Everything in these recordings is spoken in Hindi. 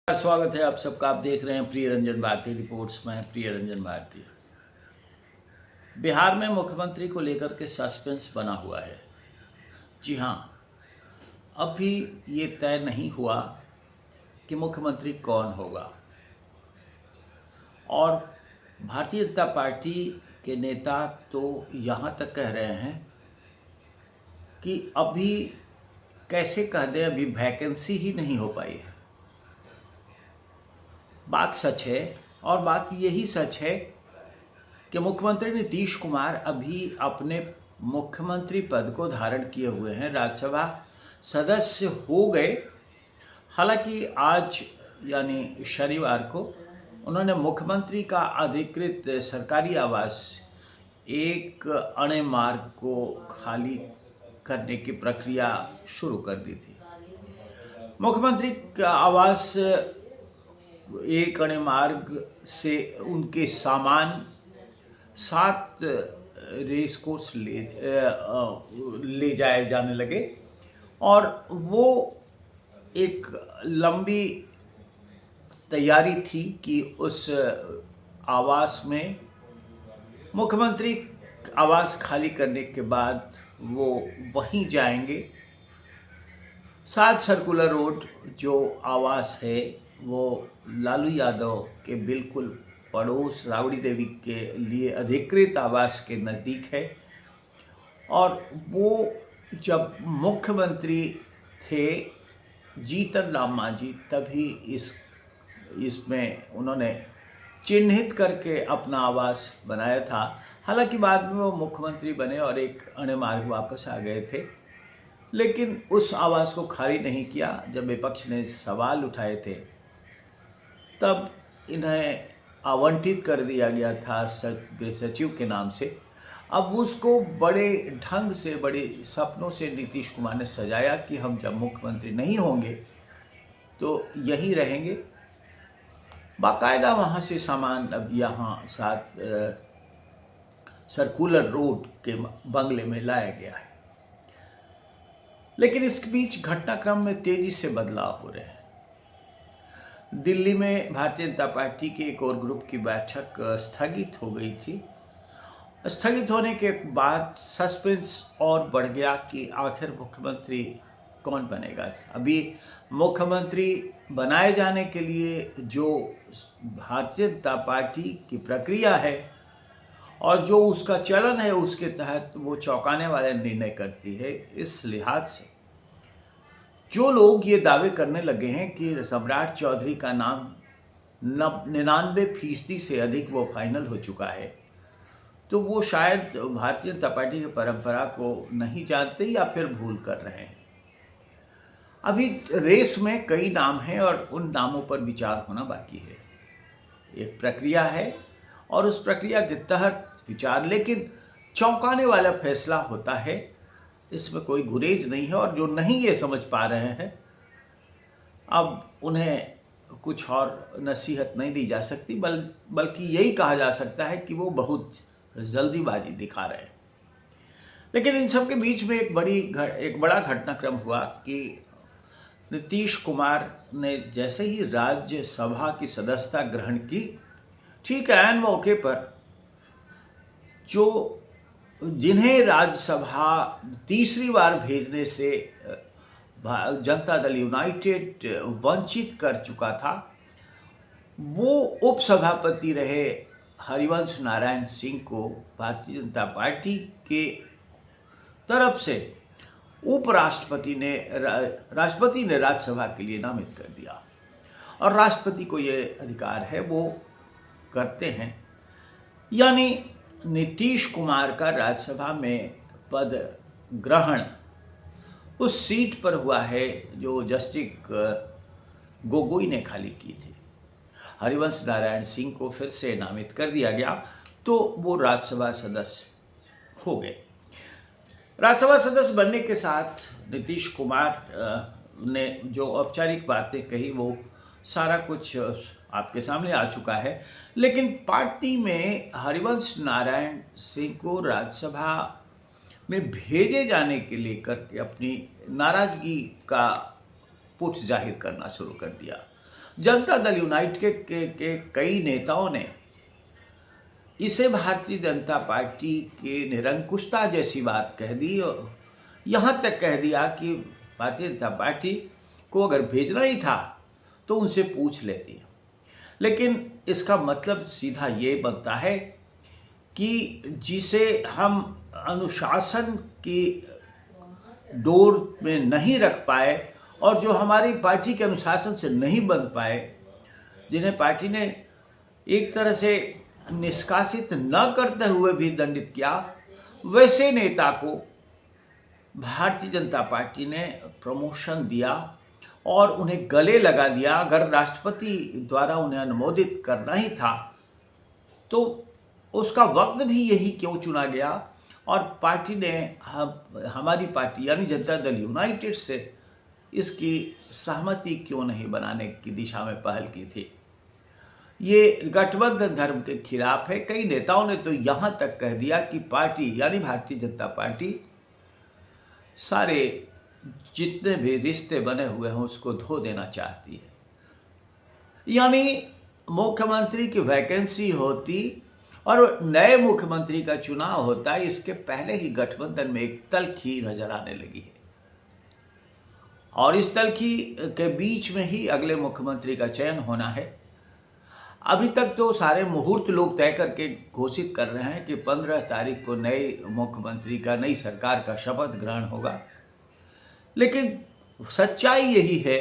स्वागत है आप सबका। आप देख रहे हैं प्रिय रंजन भारती रिपोर्ट्स में। प्रिय रंजन भारती। बिहार में मुख्यमंत्री को लेकर के सस्पेंस बना हुआ है। जी हाँ, अभी ये तय नहीं हुआ कि मुख्यमंत्री कौन होगा और भारतीय जनता पार्टी के नेता तो यहाँ तक कह रहे हैं कि अभी कैसे कह दें, अभी वैकेंसी ही नहीं हो पाई है। बात सच है और बात यही सच है कि मुख्यमंत्री नीतीश कुमार अभी अपने मुख्यमंत्री पद को धारण किए हुए हैं, राज्यसभा सदस्य हो गए। हालांकि आज यानी शनिवार को उन्होंने मुख्यमंत्री का अधिकृत सरकारी आवास एक अणे मार्ग को खाली करने की प्रक्रिया शुरू कर दी थी। मुख्यमंत्री का आवास एक अणे मार्ग से उनके सामान 7 रेस कोर्स ले जाए जाने लगे और वो एक लंबी तैयारी थी कि उस आवास में मुख्यमंत्री आवास खाली करने के बाद वो वहीं जाएंगे। 7 सर्कुलर रोड जो आवास है वो लालू यादव के बिल्कुल पड़ोस राबड़ी देवी के लिए अधिकृत आवास के नज़दीक है और वो जब मुख्यमंत्री थे जीतन राम मांझी तभी इसमें उन्होंने चिन्हित करके अपना आवास बनाया था। हालांकि बाद में वो मुख्यमंत्री बने और एक अणे मार्ग वापस आ गए थे, लेकिन उस आवास को खाली नहीं किया। जब विपक्ष ने सवाल उठाए थे तब इन्हें आवंटित कर दिया गया था गृह सचिव के नाम से। अब उसको बड़े ढंग से, बड़े सपनों से नीतीश कुमार ने सजाया कि हम जब मुख्यमंत्री नहीं होंगे तो यहीं रहेंगे। बाकायदा वहाँ से सामान अब यहाँ 7 सर्कुलर रोड के बंगले में लाया गया है। लेकिन इस बीच घटनाक्रम में तेजी से बदलाव हो रहे हैं। दिल्ली में भारतीय जनता पार्टी के एक और ग्रुप की बैठक स्थगित हो गई थी। स्थगित होने के बाद सस्पेंस और बढ़ गया कि आखिर मुख्यमंत्री कौन बनेगा। अभी मुख्यमंत्री बनाए जाने के लिए जो भारतीय जनता पार्टी की प्रक्रिया है और जो उसका चलन है उसके तहत वो चौंकाने वाले निर्णय करती है। इस लिहाज से जो लोग ये दावे करने लगे हैं कि सम्राट चौधरी का नाम 99% से अधिक वो फाइनल हो चुका है, तो वो शायद भारतीय जनता पार्टी की परंपरा को नहीं जानते या फिर भूल कर रहे हैं। अभी रेस में कई नाम हैं और उन नामों पर विचार होना बाकी है। एक प्रक्रिया है और उस प्रक्रिया के तहत विचार, लेकिन चौंकाने वाला फैसला होता है। इसमें कोई गुरेज नहीं है और जो नहीं ये समझ पा रहे हैं अब उन्हें कुछ और नसीहत नहीं दी जा सकती, बल्कि यही कहा जा सकता है कि वो बहुत जल्दीबाजी दिखा रहे हैं। लेकिन इन सब के बीच में एक बड़ा घटनाक्रम हुआ कि नीतीश कुमार ने जैसे ही राज्यसभा की सदस्यता ग्रहण की, ठीक ऐन मौके पर जिन्हें राज्यसभा तीसरी बार भेजने से जनता दल यूनाइटेड वंचित कर चुका था, वो उपसभापति रहे हरिवंश नारायण सिंह को भारतीय जनता पार्टी के तरफ से राष्ट्रपति ने राज्यसभा के लिए नामित कर दिया और राष्ट्रपति को ये अधिकार है, वो करते हैं। यानी नीतीश कुमार का राज्यसभा में पद ग्रहण उस सीट पर हुआ है जो जस्टिस गोगोई ने खाली की थी। हरिवंश नारायण सिंह को फिर से नामित कर दिया गया तो वो राज्यसभा सदस्य हो गए। राज्यसभा सदस्य बनने के साथ नीतीश कुमार ने जो औपचारिक बातें कही वो सारा कुछ आपके सामने आ चुका है। लेकिन पार्टी में हरिवंश नारायण सिंह को राज्यसभा में भेजे जाने के लेकर के अपनी नाराजगी का पुट जाहिर करना शुरू कर दिया। जनता दल यूनाइटेड के कई नेताओं ने इसे भारतीय जनता पार्टी के निरंकुशता जैसी बात कह दी और यहाँ तक कह दिया कि भारतीय जनता पार्टी को अगर भेजना ही था तो उनसे पूछ लेती। लेकिन इसका मतलब सीधा ये बनता है कि जिसे हम अनुशासन की डोर में नहीं रख पाए और जो हमारी पार्टी के अनुशासन से नहीं बन पाए, जिन्हें पार्टी ने एक तरह से निष्कासित न करते हुए भी दंडित किया, वैसे नेता को भारतीय जनता पार्टी ने प्रमोशन दिया और उन्हें गले लगा दिया। अगर राष्ट्रपति द्वारा उन्हें अनुमोदित करना ही था तो उसका वक्त भी यही क्यों चुना गया और पार्टी ने हमारी पार्टी यानी जनता दल यूनाइटेड से इसकी सहमति क्यों नहीं बनाने की दिशा में पहल की थी। ये गठबंधन धर्म के खिलाफ है। कई नेताओं ने तो यहाँ तक कह दिया कि पार्टी यानी भारतीय जनता पार्टी सारे जितने भी रिश्ते बने हुए हैं उसको धो देना चाहती है। यानी मुख्यमंत्री की वैकेंसी होती और नए मुख्यमंत्री का चुनाव होता, इसके पहले ही गठबंधन में एक तल्खी नजर आने लगी है और इस तल्खी के बीच में ही अगले मुख्यमंत्री का चयन होना है। अभी तक तो सारे मुहूर्त लोग तय करके घोषित कर रहे हैं कि 15 तारीख को नए मुख्यमंत्री का, नई सरकार का शपथ ग्रहण होगा। लेकिन सच्चाई यही है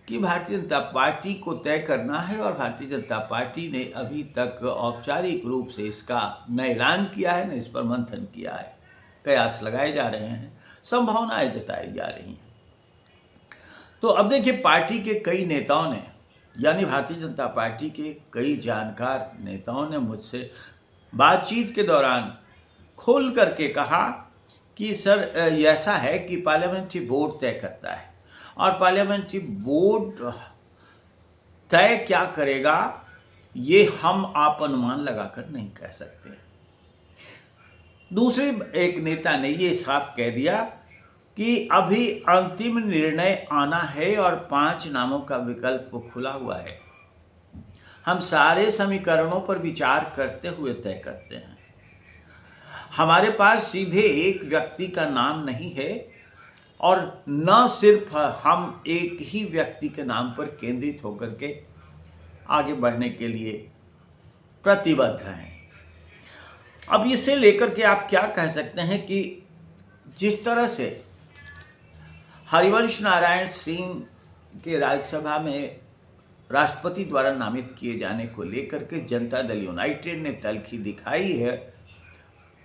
कि भारतीय जनता पार्टी को तय करना है और भारतीय जनता पार्टी ने अभी तक औपचारिक रूप से इसका न ऐलान किया है, न इस पर मंथन किया है। कयास लगाए जा रहे हैं, संभावनाएं जताई जा रही हैं। तो अब देखिए, पार्टी के कई नेताओं ने यानी भारतीय जनता पार्टी के कई जानकार नेताओं ने मुझसे बातचीत के दौरान खोल करके कहा कि सर ऐसा है कि पार्लियामेंट्री बोर्ड तय करता है और पार्लियामेंट्री बोर्ड तय क्या करेगा ये हम आप अनुमान लगाकर नहीं कह सकते। दूसरे एक नेता ने ये साफ कह दिया कि अभी अंतिम निर्णय आना है और 5 नामों का विकल्प खुला हुआ है। हम सारे समीकरणों पर विचार करते हुए तय करते हैं। हमारे पास सीधे एक व्यक्ति का नाम नहीं है और न सिर्फ हम एक ही व्यक्ति के नाम पर केंद्रित होकर के आगे बढ़ने के लिए प्रतिबद्ध हैं। अब इसे लेकर के आप क्या कह सकते हैं कि जिस तरह से हरिवंश नारायण सिंह के राज्यसभा में राष्ट्रपति द्वारा नामित किए जाने को लेकर के जनता दल यूनाइटेड ने तल्खी दिखाई है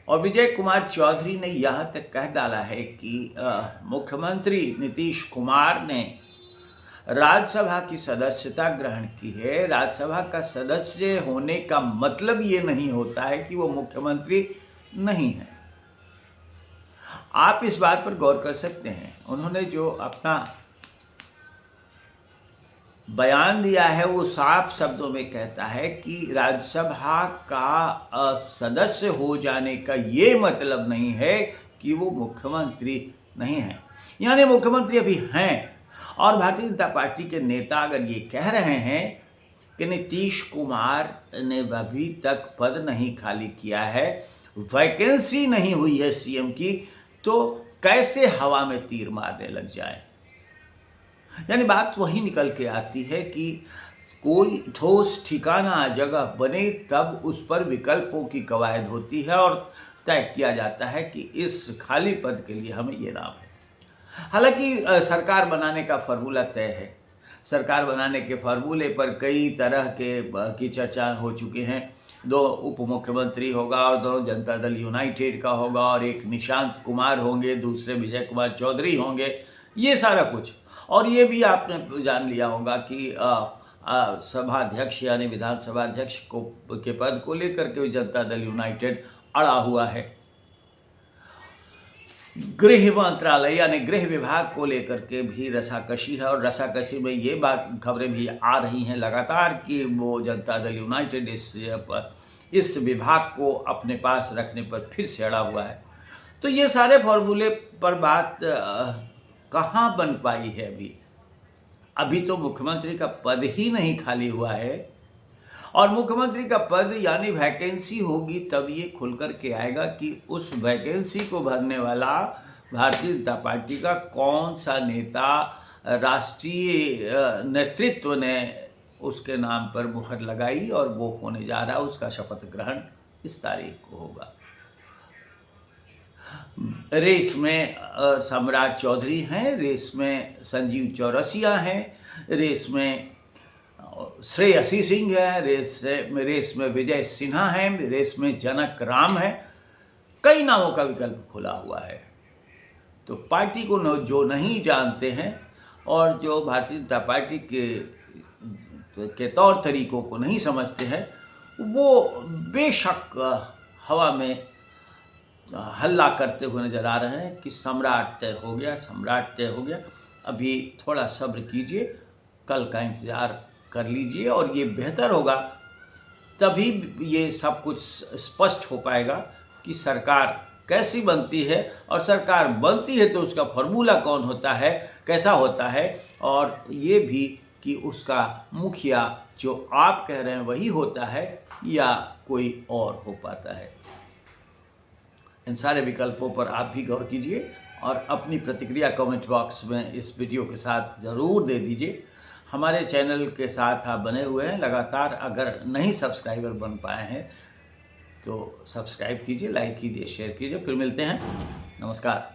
और विजय कुमार चौधरी ने यहाँ तक कह डाला है कि मुख्यमंत्री नीतीश कुमार ने राज्यसभा की सदस्यता ग्रहण की है। राज्यसभा का सदस्य होने का मतलब ये नहीं होता है कि वो मुख्यमंत्री नहीं है। आप इस बात पर गौर कर सकते हैं, उन्होंने जो अपना बयान दिया है वो साफ शब्दों में कहता है कि राज्यसभा का सदस्य हो जाने का ये मतलब नहीं है कि वो मुख्यमंत्री नहीं है। यानी मुख्यमंत्री अभी हैं और भारतीय जनता पार्टी के नेता अगर ये कह रहे हैं कि नीतीश कुमार ने अभी तक पद नहीं खाली किया है, वैकेंसी नहीं हुई है सीएम की, तो कैसे हवा में तीर मारने लग जाए। यानी बात वही निकल के आती है कि कोई ठोस ठिकाना जगह बने तब उस पर विकल्पों की कवायद होती है और तय किया जाता है कि इस खाली पद के लिए हमें ये नाम है। हालांकि सरकार बनाने का फार्मूला तय है। सरकार बनाने के फार्मूले पर कई तरह की चर्चा हो चुकी हैं। 2 उप मुख्यमंत्री होगा और 2 जनता दल यूनाइटेड का होगा और एक निशांत कुमार होंगे, दूसरे विजय कुमार चौधरी होंगे, ये सारा कुछ। और ये भी आपने जान लिया होगा कि सभाध्यक्ष यानी विधानसभा अध्यक्ष के पद को लेकर के जनता दल यूनाइटेड अड़ा हुआ है। गृह मंत्रालय यानी गृह विभाग को लेकर के भी रसाकशी है और रसाकशी में ये खबरें भी आ रही हैं लगातार कि वो जनता दल यूनाइटेड इस विभाग को अपने पास रखने पर फिर से अड़ा हुआ है। तो ये सारे फॉर्मूले पर बात कहाँ बन पाई है अभी। अभी तो मुख्यमंत्री का पद ही नहीं खाली हुआ है, और मुख्यमंत्री का पद यानी वैकेंसी होगी तब ये खुल कर के आएगा कि उस वैकेंसी को भरने वाला भारतीय जनता पार्टी का कौन सा नेता राष्ट्रीय नेतृत्व ने उसके नाम पर मुहर लगाई और वो होने जा रहा है। उसका शपथ ग्रहण इस तारीख को होगा। रेस में सम्राट चौधरी हैं, रेस में संजीव चौरसिया हैं, रेस में श्रेयसी सिंह है, रेस में विजय सिन्हा है, रेस में जनक राम है। कई नामों का विकल्प खुला हुआ है। तो पार्टी को जो नहीं जानते हैं और जो भारतीय जनता पार्टी के तौर तरीकों को नहीं समझते हैं, वो बेशक हवा में हल्ला करते हुए नजर आ रहे हैं कि सम्राट तय हो गया, सम्राट तय हो गया। अभी थोड़ा सब्र कीजिए, कल का इंतज़ार कर लीजिए और ये बेहतर होगा, तभी ये सब कुछ स्पष्ट हो पाएगा कि सरकार कैसी बनती है, और सरकार बनती है तो उसका फॉर्मूला कौन होता है, कैसा होता है, और ये भी कि उसका मुखिया जो आप कह रहे हैं वही होता है या कोई और हो पाता है। इन सारे विकल्पों पर आप भी गौर कीजिए और अपनी प्रतिक्रिया कमेंट बॉक्स में इस वीडियो के साथ ज़रूर दे दीजिए। हमारे चैनल के साथ आप बने हुए हैं लगातार, अगर नहीं सब्सक्राइबर बन पाए हैं तो सब्सक्राइब कीजिए, लाइक कीजिए, शेयर कीजिए। फिर मिलते हैं, नमस्कार।